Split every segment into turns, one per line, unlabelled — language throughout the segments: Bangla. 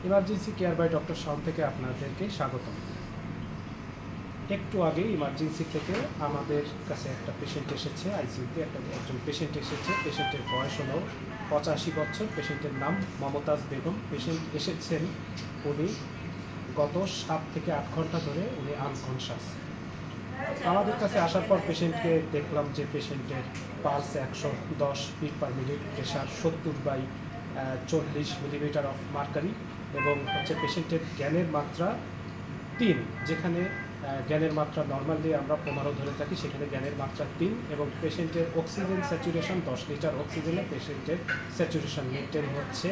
Emergency care bye doctor Shaon থেকে আপনাদেরকে স্বাগতম। একটু আগে ইমার্জেন্সি থেকে আমাদের কাছে একটা পেশেন্ট এসেছে, আইসিইউতে একজন পেশেন্ট এসেছে। পেশেন্টের বয়স হলো 85 বছর। পেশেন্টের নাম মমতাজ বেগম। পেশেন্ট এসেছেন, উনি গত 7 থেকে 8 ঘন্টা ধরে উনি আনকনশাস। আমাদের কাছে আসার পর পেশেন্টকে দেখলাম যে পেশেন্টের pulse 110 beat per minute, pressure 70/40 millimetre of mercury, এবং হচ্ছে পেশেন্টের জ্ঞানের মাত্রা 3, যেখানে জ্ঞানের মাত্রা নর্মালি আমরা 15 ধরে থাকি, সেখানে জ্ঞানের মাত্রা 3, এবং পেশেন্টের অক্সিজেন স্যাচুরেশন 10 লিটার অক্সিজেনে পেশেন্টের স্যাচুরেশন মেনটেন হচ্ছে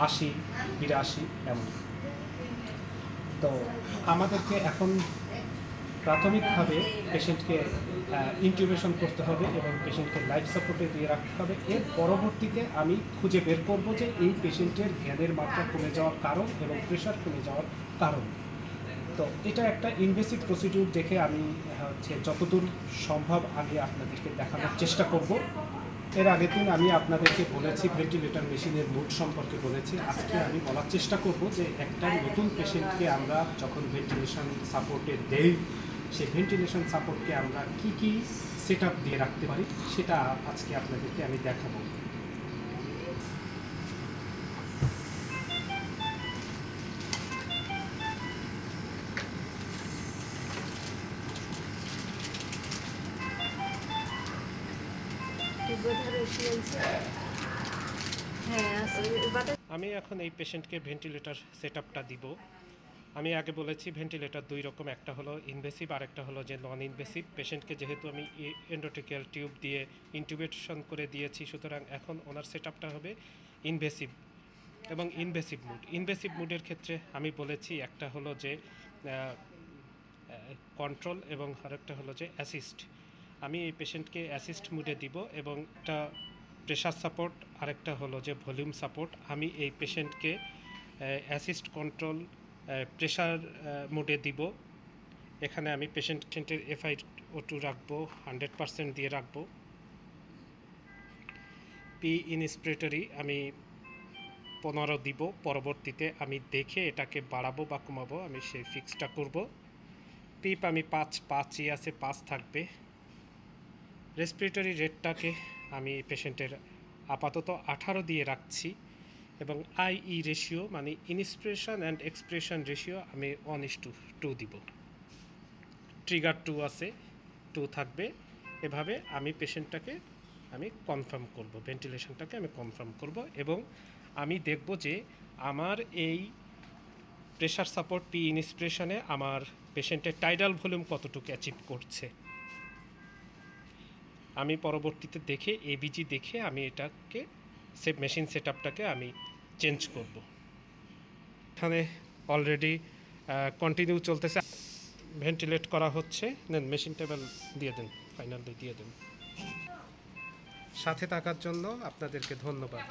80-82 এমন। তো আমাদেরকে এখন প্রাথমিকভাবে পেশেন্টকে ইনটিউবেশন করতে হবে এবং পেশেন্টকে লাইফ সাপোর্টে দিয়ে রাখতে হবে। এর পরবর্তীতে আমি খুঁজে বের করব যে এই পেশেন্টের জ্ঞানের মাত্রা কমে যাওয়ার কারণ এবং প্রেশার কমে যাওয়ার কারণ। তো এটা একটা ইনভেসিভ প্রসিডিউর দেখে আমি যতদূর সম্ভব আগে আপনাদেরকে দেখানোর চেষ্টা করব। এর আগের দিন আমি আপনাদেরকে বলেছি ভেন্টিলেটর মেশিনের মুড সম্পর্কে বলেছি। আজকে আমি বলার চেষ্টা করব যে একটা নতুন পেশেন্টকে আমরা যখন ভেন্টিলেশন সাপোর্টে দেই, সেই ভেন্টিলেশন সাপোর্টকে আমরা কি সেট আপ দিয়ে রাখতে পারি সেটা আজকে আপনাদেরকে আমি দেখাবো। আমি এখন এই পেশেন্টকে ভেন্টিলেটর সেট আপটা দিব। আমি আগে বলেছি ভেন্টিলেটর দুই রকম, একটা হলো ইনভেসিভ আর একটা হলো যে নন ইনভেসিভ। পেশেন্টকে যেহেতু আমি এন্ডোট্রেকিয়াল টিউব দিয়ে ইনটিউবেশন করে দিয়েছি, সুতরাং এখন ওনার সেট আপটা হবে ইনভেসিভ এবং ইনভেসিভ মুড। ইনভেসিভ মুডের ক্ষেত্রে আমি বলেছি একটা হলো যে কন্ট্রোল এবং আরেকটা হলো যে অ্যাসিস্ট। আমি এই পেশেন্টকে অ্যাসিস্ট মুডে দিব এবং একটা প্রেশার সাপোর্ট, আরেকটা হলো যে ভলিউম সাপোর্ট। আমি এই পেশেন্টকে অ্যাসিস্ট কন্ট্রোল প্রেশার মোডে দিব। এখানে আমি পেশেন্টের FiO2 রাখবো 100% দিয়ে রাখবো। পি ইনস্পিরেটরি আমি 15 দিব। পরবর্তীতে আমি দেখে এটাকে বাড়াবো বা কমাবো, আমি সেই ফিক্সটা করব। পিপ আমি 5ই আছে, 5 থাকবে। রেসপিরেটরি রেটটাকে আমি পেশেন্টের আপাতত 18 দিয়ে রাখছি, এবং IE রেশিও মানে ইনস্পিরেশন অ্যান্ড এক্সপিরেশন রেশিও আমি 1:2 দিব। ট্রিগার 2 আছে, 2 থাকবে। এভাবে আমি পেশেন্টটাকে আমি কনফার্ম করব, ভেন্টিলেশনটাকে আমি কনফার্ম করব, এবং আমি দেখব যে আমার এই প্রেশার সাপোর্ট পি ইনস্পিরেশনে আমার পেশেন্টের টাইডাল ভলিউম কতটুকু অ্যাচিভ করছে। আমি পরবর্তীতে দেখে এবিজি দেখে আমি এটাকে মেশিন সেট আপটাকে আমি চেঞ্জ করব। এখানে অলরেডি কন্টিনিউ চলতেছে, ভেন্টিলেট করা হচ্ছে। দেন মেশিন টেবিল দিয়ে দেন, ফাইনালি দিয়ে দেন। সাথে থাকার জন্য আপনাদেরকে ধন্যবাদ।